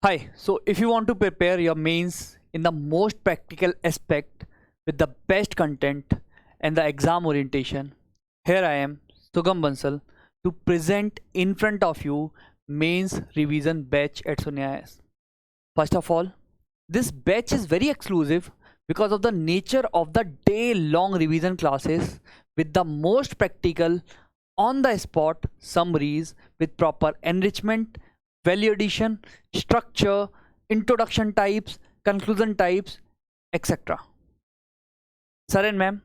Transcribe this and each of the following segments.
Hi, so if you want to prepare your mains in the most practical aspect with the best content and the exam orientation, here I am, Sugam Bansal, to present in front of you mains revision batch at Sunyas. First of all, this batch is very exclusive because of the nature of the day long revision classes with the most practical on the spot summaries with proper enrichment, value addition, structure, introduction types, conclusion types, etc. Sir and ma'am,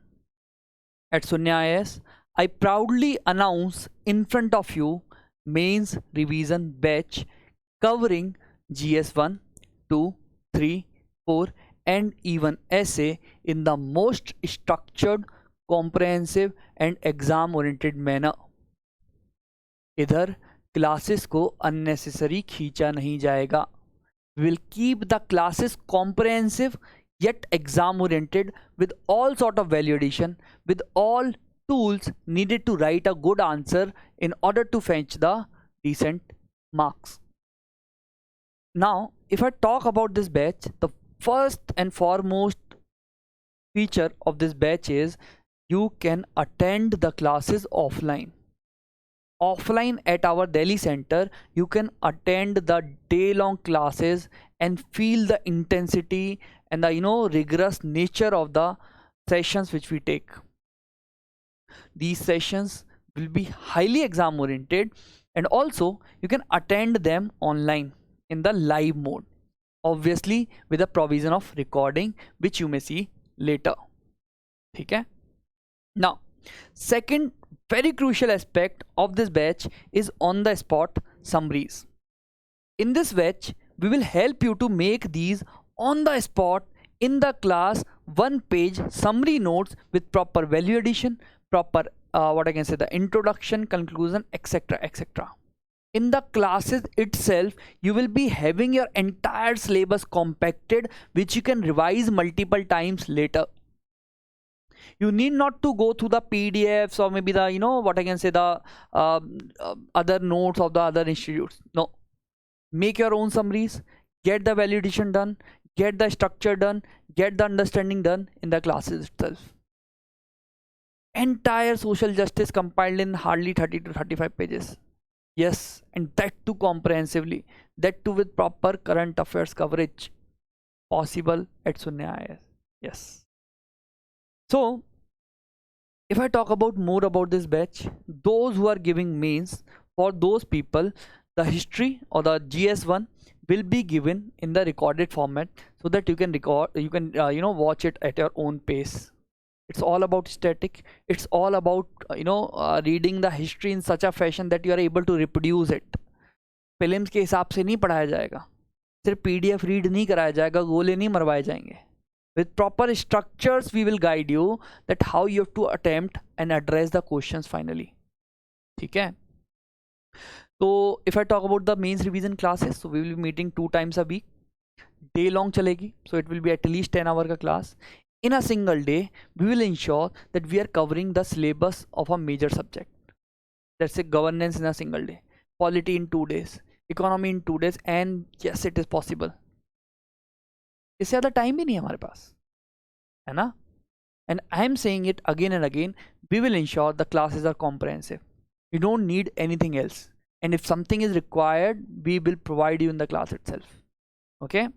at Sunya IAS, I proudly announce in front of you mains revision batch covering GS1, 2, 3, 4 and even essay in the most structured, comprehensive and exam oriented manner. इधर classes को unnecessary खींचा नहीं जाएगा. We will keep the classes comprehensive yet exam oriented with all sort of value addition, with all tools needed to write a good answer in order to fetch the decent marks. Now, if I talk about this batch, the first and foremost feature of this batch is you can attend the classes offline. Offline at our Delhi center, you can attend the day-long classes and feel the intensity and the rigorous nature of the sessions which we take. These sessions will be highly exam oriented, and also you can attend them online in the live mode, obviously with the provision of recording which you may see later. Okay? Now, second very crucial aspect of this batch is on the spot summaries. In this batch, we will help you to make these on the spot in the class one page summary notes with proper value addition, proper the introduction, conclusion, etc. etc. In the classes itself, you will be having your entire syllabus compacted, which you can revise multiple times later. You need not to go through the PDFs or maybe the other notes of the other institutes. No, make your own summaries, get the value addition done, get the structure done, get the understanding done in the classes itself. Entire social justice compiled in hardly 30 to 35 pages. Yes, and that too comprehensively, that too with proper current affairs coverage, possible at Sunya IAS. Yes. So, if I talk about more about this batch, those who are giving mains, for those people, the history or the GS1 will be given in the recorded format so that you can watch it at your own pace. It's all about static. It's all about reading the history in such a fashion that you are able to reproduce it. Films के हिसाब से नहीं पढ़ाया जाएगा, सिर्फ PDF read नहीं कराया जाएगा, गोले नहीं मरवाए जाएंगे. With proper structures, we will guide you that how you have to attempt and address the questions finally. Okay. So if I talk about the mains revision classes, so we will be meeting 2 times a week. Day long chalegi, so it will be at least 10 hour ka class. In a single day, we will ensure that we are covering the syllabus of a major subject. Let's say governance in a single day, polity in 2 days, economy in 2 days, and yes, it is possible. इससे ज़्यादा time ही नहीं है हमारे पास, है ना? And I am saying it again and again, we will ensure the classes are comprehensive. You don't need anything else, and if something is required, we will provide you in the class itself. Okay,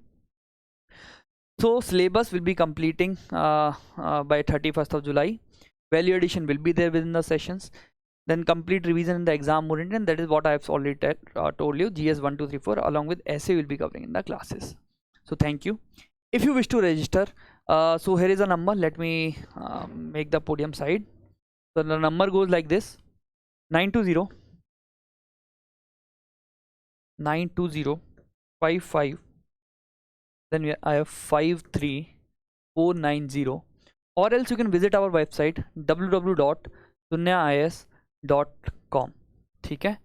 so syllabus will be completing by 31st of July. Value addition will be there within the sessions, then complete revision in the exam oriented, and that is what I have already told you. GS 1 2 3 4 along with essay will be covering in the classes. So thank you. If you wish to register, so here is a number. Let me make the podium side. So the number goes like this: 920 55. Then I have 53490, or else you can visit our website www.sunyais.com. Okay.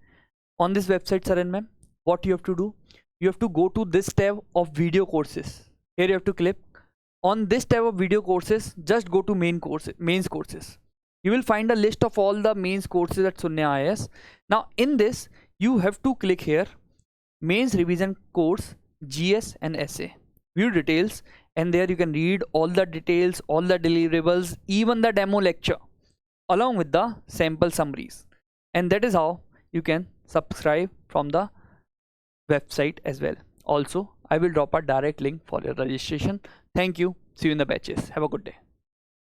On this website, sir and ma'am, what you have to do? You have to go to this tab of video courses. Here you have to click on this tab of video courses. Just go to mains courses. You will find a list of all the mains courses at Sunya IAS. Now in this, you have to click here mains revision course GS and essay. View details, and there you can read all the details, all the deliverables, even the demo lecture along with the sample summaries. And that is how you can subscribe from the website as well. Also, I will drop a direct link for your registration. Thank you. See you in the batches. Have a good day.